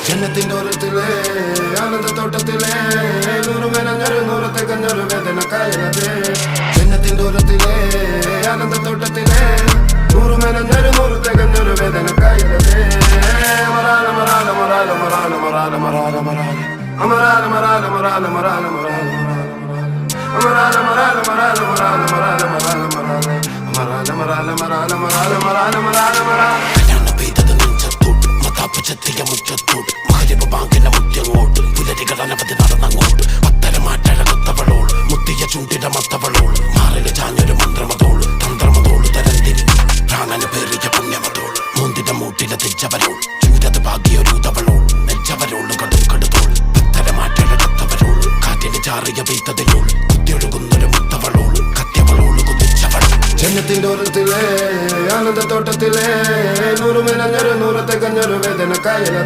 ജന്നത്തിന്റെ ഓരത്തിലെ ആനന്ദത്തോട്ടത്തിലെ നൂറുമേനഞ്ഞൊരു നൂറത്തെ കഞ്ഞൊരു വേദന കായലത് ജന്നത്തിന്റെ ഓരത്തിലെ ആനന്ദത്തോട്ടത്തിലെ നൂറുമേനഞ്ഞൊരു നൂറത്തെ കഞ്ഞൊരു വേദന കായലത് മറാല മറാല മറാല മറാല മറാല മറാല മറാല അമറാല മറാല മറാല മറാല മറാല അമറാല മറാല മറാല മറാല മറാല മറാല മറാല അമറാല മറാല മറാല മറാല മറാല മറാല മറാല ചെത്തിയ മുറ്റത്തോട്ട് മഹരിബ് ബാങ്കിന്റെ മുറ്റങ്ങോട്ട് പുലരികൾ അനവധി നടന്നങ്ങോട്ട് പത്തരമാറ്റഴകത്തവളോട് മുത്തിയ ചൂണ്ടിന്റെ മത്തവളോട് മാറില് ചാഞ്ഞൊരു മന്ത്രമതോള് തന്ത്രമതോള് തരംതിരി പ്രാണന് പേറിയ പുണ്യമതോള് മൂന്നിന്റെ മൂട്ടിലെ തിരിച്ചവരോൾ ചൂരത് ഭാഗ്യൊരൂതവളോൾ നെഞ്ചവരോള് കടും കടുതോൾ പത്തരമാറ്റഴകത്തവരോള് കാറ്റിന് ചാറിയ വീത്തതയോൾ കുത്തിയൊഴുകുന്നൊരു മുത്തവളോള് കത്യവളോള് കുതിച്ചവളോൾ ജന്നത്തിന്റെ ഓരത്തിലെ ആനന്ദത്തോട്ടത്തിലെ നൂറുമേനഞ്ഞൊരു നൂറത്തെ കഞ്ഞൊരു വേദന കായലത്